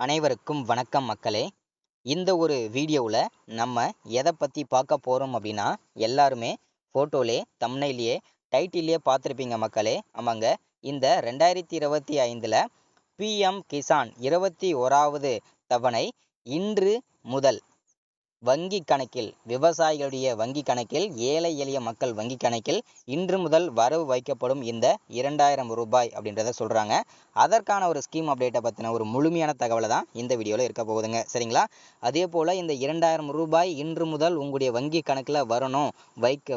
அனைவருக்கும் வணக்கம் மக்களே. இந்த ஒரு வீடியோவில் நம்ம எதை பற்றி பார்க்க போகிறோம் அப்படின்னா, எல்லாருமே ஃபோட்டோலே தம்ப்நெயிலே டைட்டிலே பார்த்துருப்பீங்க மக்களே. ஆமாங்க, இந்த 2025 பிஎம் கிசான் 21வது தவணை இன்று முதல் வங்கி கணக்கில், விவசாயிகளுடைய வங்கி கணக்கில், ஏழை எளிய மக்கள் வங்கி கணக்கில் இன்று முதல் வரவு வைக்கப்படும் இந்த 2000 ரூபாய் அப்படின்றத சொல்கிறாங்க. அதற்கான ஒரு ஸ்கீம் அப்டேட்டை பற்றின ஒரு முழுமையான தகவலை தான் இந்த வீடியோவில் இருக்க போகுதுங்க. சரிங்களா? அதே போல் இந்த 2000 ரூபாய் இன்று முதல் உங்களுடைய வங்கி கணக்கில்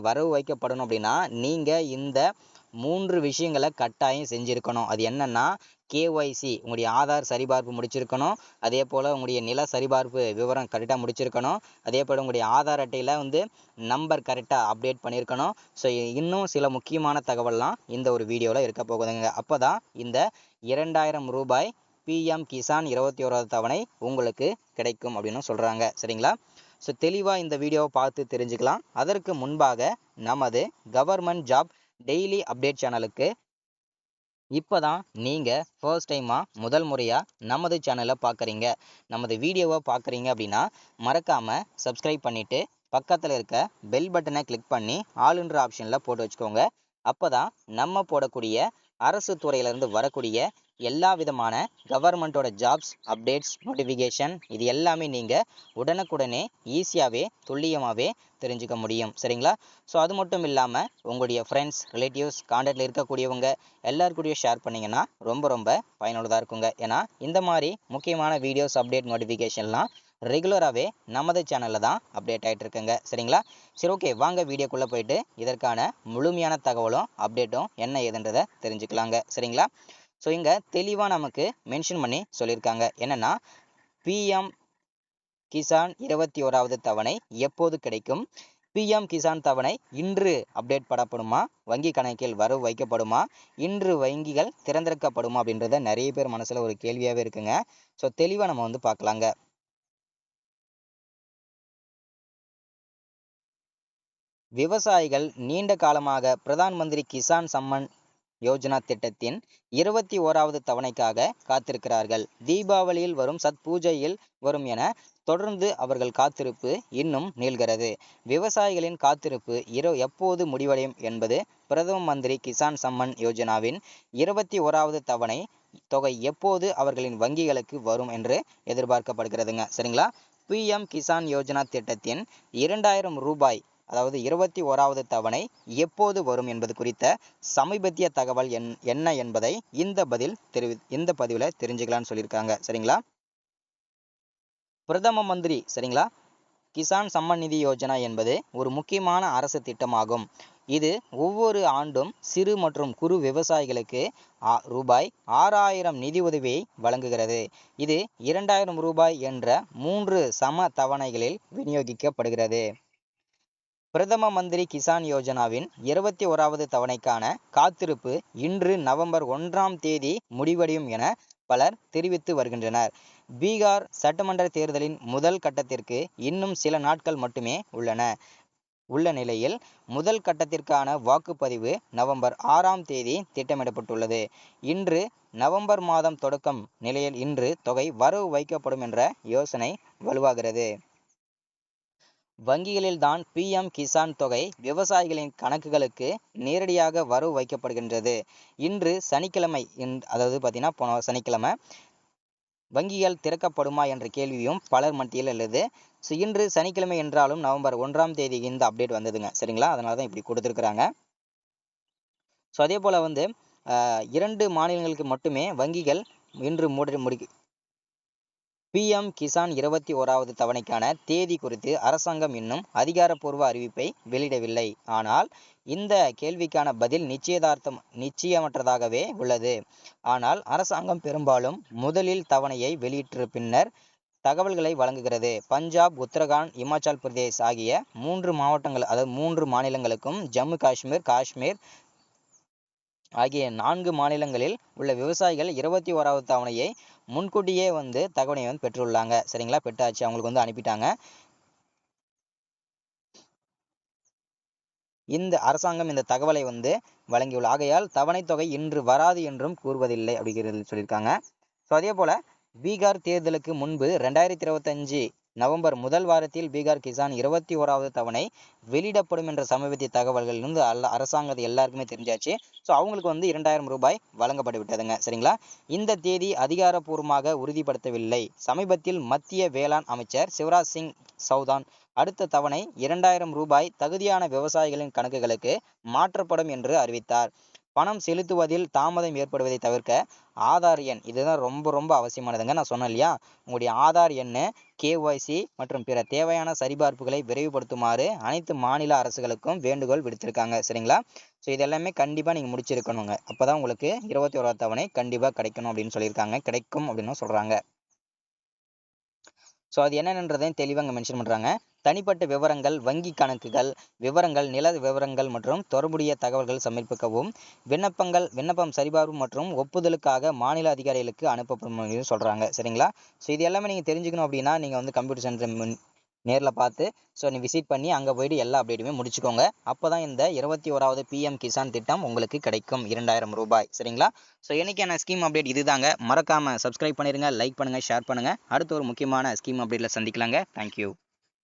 வரவு வைக்கப்படணும் அப்படின்னா, நீங்கள் இந்த 3 விஷயங்களை கட்டாயம் செஞ்சுருக்கணும். அது என்னென்னா, கேஒய்சி உங்களுடைய ஆதார் சரிபார்ப்பு முடிச்சிருக்கணும். அதே போல் உங்களுடைய நில சரிபார்ப்பு விவரம் கரெக்டாக முடிச்சிருக்கணும். அதே போல் உங்களுடைய ஆதார் அட்டையில் நம்பர் கரெக்டாக அப்டேட் பண்ணியிருக்கணும். ஸோ இன்னும் சில முக்கியமான தகவல்லாம் இந்த ஒரு வீடியோவில் இருக்க போகுதுங்க. அப்போ தான் இந்த 2000 ரூபாய் பிஎம் கிசான் 21வது தவணை உங்களுக்கு கிடைக்கும் அப்படின்னு சொல்கிறாங்க. சரிங்களா? ஸோ தெளிவாக இந்த வீடியோவை பார்த்து தெரிஞ்சுக்கலாம். அதற்கு முன்பாக நமது கவர்மெண்ட் ஜாப் டெய்லி அப்டேட் சேனலுக்கு இப்போ தான் நீங்கள் ஃபர்ஸ்ட் டைமாக முதல் முறையாக நமது சேனலை பார்க்குறீங்க, நமது வீடியோவை பார்க்குறீங்க அப்படின்னா மறக்காமல் சப்ஸ்கிரைப் பண்ணிவிட்டு பக்கத்தில் இருக்க பெல் பட்டனை கிளிக் பண்ணி ஆளுன்ற ஆப்ஷனில் போட்டு வச்சுக்கோங்க. அப்போ தான் நம்ம போடக்கூடிய அரசு துறையிலேருந்து வரக்கூடிய எல்லா விதமான கவர்மெண்ட்டோட ஜாப்ஸ் அப்டேட்ஸ் நோட்டிஃபிகேஷன் இது எல்லாமே நீங்கள் உடனுக்குடனே ஈஸியாகவே துல்லியமாகவே தெரிஞ்சுக்க முடியும். சரிங்களா? ஸோ அது மட்டும் இல்லாமல் உங்களுடைய ஃப்ரெண்ட்ஸ், ரிலேட்டிவ்ஸ், கான்டாக்டில் இருக்கக்கூடியவங்க எல்லாருக்கூடயும் ஷேர் பண்ணிங்கன்னா ரொம்ப பயனுள்ளதாக இருக்குங்க. ஏன்னா இந்த மாதிரி முக்கியமான வீடியோஸ் அப்டேட் நோட்டிஃபிகேஷன்லாம் ரெகுலராகவே நமது சேனலில் தான் அப்டேட் ஆகிட்டு இருக்குங்க. சரிங்களா? சரி, ஓகே, வாங்க வீடியோக்குள்ளே போயிட்டு இதற்கான முழுமையான தகவலும் அப்டேட்டும் என்ன ஏதுன்றதை தெரிஞ்சுக்கலாங்க. சரிங்களா? ஸோ இங்கே தெளிவாக நமக்கு மென்ஷன் பண்ணி சொல்லியிருக்காங்க. என்னென்னா, பிஎம் கிசான் 21வது தவணை எப்போது கிடைக்கும், பிஎம் கிசான் தவணை இன்று அப்டேட் பண்ணப்படுமா, வங்கி கணக்கில் வரவு வைக்கப்படுமா, இன்று வங்கிகள் திறந்திருக்கப்படுமா அப்படின்றத நிறைய பேர் மனசில் ஒரு கேள்வியாகவே இருக்குங்க. ஸோ தெளிவாக நம்ம பார்க்கலாங்க. விவசாயிகள் நீண்ட காலமாக பிரதான் மந்திரி கிசான் சம்மன் யோஜனா திட்டத்தின் 21வது தவணைக்காக காத்திருக்கிறார்கள். தீபாவளியில் வரும், சத் பூஜையில் வரும் என தொடர்ந்து அவர்கள் காத்திருப்பு இன்னும் நீள்கிறது. விவசாயிகளின் காத்திருப்பு எப்போது முடிவடையும் என்பது பிரதம மந்திரி கிசான் சம்மன் யோஜனாவின் 21வது தவணை தொகை எப்போது அவர்களின் வங்கிகளுக்கு வரும் என்று எதிர்பார்க்கப்படுகிறதுங்க. சரிங்களா? பிஎம் கிசான் யோஜனா திட்டத்தின் 2000 ரூபாய், அதாவது 21வது தவணை எப்போது வரும் என்பது குறித்த சமீபத்திய தகவல் என்ன என்பதை இந்த பதிவில் தெரிஞ்சுக்கலாம்னு சொல்லியிருக்காங்க. சரிங்களா? பிரதம மந்திரி, சரிங்களா, கிசான் சம்மன் நிதி யோஜனா என்பது ஒரு முக்கியமான அரசு திட்டமாகும். இது ஒவ்வொரு ஆண்டும் சிறு மற்றும் குறு விவசாயிகளுக்கு ரூபாய் 6000 நிதி உதவியை வழங்குகிறது. இது 2000 ரூபாய் என்ற 3 சம தவணைகளில் விநியோகிக்கப்படுகிறது. பிரதம மந்திரி கிசான் யோஜனாவின் 21வது தவணைக்கான காத்திருப்பு இன்று நவம்பர் 1ஆம் தேதி முடிவடையும் என பலர் தெரிவித்து வருகின்றனர். பீகார் சட்டமன்ற தேர்தலின் முதல் கட்டத்திற்கு இன்னும் சில நாட்கள் மட்டுமே உள்ள நிலையில் முதல் கட்டத்திற்கான வாக்குப்பதிவு நவம்பர் 6ஆம் தேதி திட்டமிடப்பட்டுள்ளது. இன்று நவம்பர் மாதம் தொடக்கம் நிலையில் இன்று தொகை வரவு வைக்கப்படும் என்ற யோசனை வலுவாகிறது. வங்கிகளில் தான் பிஎம் கிசான் தொகை விவசாயிகளின் கணக்குகளுக்கு நேரடியாக வரவு வைக்கப்படுகின்றது. இன்று சனிக்கிழமை, அதாவது பார்த்தீங்கன்னா போன சனிக்கிழமை வங்கிகள் திறக்கப்படுமா என்ற கேள்வியும் பலர் மத்தியில் உள்ளது. ஸோ இன்று சனிக்கிழமை என்றாலும் நவம்பர் 1ஆம் தேதி இந்த அப்டேட் வந்ததுங்க. சரிங்களா? அதனால தான் இப்படி கொடுத்துருக்குறாங்க. ஸோ அதே போல் 2 மாநிலங்களுக்கு மட்டுமே வங்கிகள் இன்று பிஎம் கிசான் 21வது தவணைக்கான தேதி குறித்து அரசாங்கம் இன்னும் அதிகாரப்பூர்வ அறிவிப்பை வெளியிடவில்லை. ஆனால் இந்த கேள்விக்கான பதில் நிச்சயமற்றதாகவே உள்ளது. ஆனால் அரசாங்கம் பெரும்பாலும் முதலில் தவணையை வெளியிட்ட பின்னர் தகவல்களை வழங்குகிறது. பஞ்சாப், உத்தரகாண்ட், இமாச்சல் பிரதேஷ் ஆகிய 3 மாவட்டங்கள், அதாவது 3 மாநிலங்களுக்கும் ஜம்மு காஷ்மீர் ஆகிய 4 மாநிலங்களில் உள்ள விவசாயிகள் 21வது தவணையை முன்கூட்டியே தகவலை பெற்றுள்ளாங்க. சரிங்களா? பெற்றாச்சு, அவங்களுக்கு அனுப்பிட்டாங்க. இந்த அரசாங்கம் இந்த தகவலை வழங்கியுள்ள ஆகையால் தவணை தொகை இன்று வராது என்றும் கூறுவதில்லை அப்படிங்கிறது சொல்லியிருக்காங்க. ஸோ அதே போல் பீகார் தேர்தலுக்கு முன்பு 2025 நவம்பர் முதல் வாரத்தில் பீகார் கிசான் 21வது தவணை வெளியிடப்படும் என்ற சமீபத்திய தகவல்கள் இருந்து அரசாங்கம் எல்லாருக்குமே தெரிஞ்சாச்சு. ஸோ அவங்களுக்கு வந்து 2000 ரூபாய் வழங்கப்பட்டு விட்டதுங்க. சரிங்களா? இந்த தேதி அதிகாரப்பூர்வமாக உறுதிப்படுத்தவில்லை. சமீபத்தில் மத்திய வேளாண் அமைச்சர் சிவராஜ் சிங் சௌகான் அடுத்த தவணை 2000 ரூபாய் தகுதியான விவசாயிகளின் கணக்குகளுக்கு மாற்றப்படும் என்று அறிவித்தார். பணம் செலுத்துவதில் தாமதம் ஏற்படுவதை தவிர்க்க ஆதார் எண், இதுதான் ரொம்ப ரொம்ப அவசியமானதுங்க. நான் சொன்னேன் இல்லையா, உங்களுடைய ஆதார் எண்ணு, KYC மற்றும் பிற தேவையான சரிபார்ப்புகளை விரைவுபடுத்துமாறு அனைத்து மாநில அரசுகளுக்கும் வேண்டுகோள் விடுத்திருக்காங்க. சரிங்களா? ஸோ இது எல்லாமே கண்டிப்பாக நீங்கள் முடிச்சிருக்கணுங்க. அப்போ தான் உங்களுக்கு 21வது தவணை கண்டிப்பாக கிடைக்கணும் அப்படின்னு சொல்லியிருக்காங்க. கிடைக்கும் அப்படின்னு சொல்கிறாங்க. ஸோ அது என்னென்னன்றதையும் தெளிவாக அங்கே மென்ஷன் பண்ணுறாங்க. தனிப்பட்ட விவரங்கள், வங்கி கணக்குகள் விவரங்கள், நில விவரங்கள் மற்றும் தொடர்புடைய தகவல்கள் சமர்ப்பிக்கவும். விண்ணப்பம் சரிபார்ப்பு மற்றும் ஒப்புதலுக்காக மாநில அதிகாரிகளுக்கு அனுப்பப்படும் அப்படின்னு சொல்கிறாங்க. சரிங்களா? ஸோ இது எல்லாமே நீங்கள் தெரிஞ்சுக்கணும் அப்படின்னா நீங்கள் வந்து கம்ப்யூட்டர் சென்டர் நேரில் பார்த்து விசிட் பண்ணி அங்கே போயிட்டு எல்லா அப்டேட்டுமே முடிச்சுக்கோங்க. அப்போ தான் இந்த 21வது PM கிசான் திட்டம் உங்களுக்கு கிடைக்கும் 2000 ரூபாய். சரிங்களா? ஸோ இன்னைக்கான ஸ்கீம் அப்டேட் இதுதாங்க. மறக்காமல் சப்ஸ்கிரைப் பண்ணிடுங்க, லைக் பண்ணுங்கள், ஷேர் பண்ணுங்கள். அடுத்த ஒரு முக்கியமான ஸ்கீம் அப்டேட்டில் சந்திக்கலாங்க. தேங்க்யூ.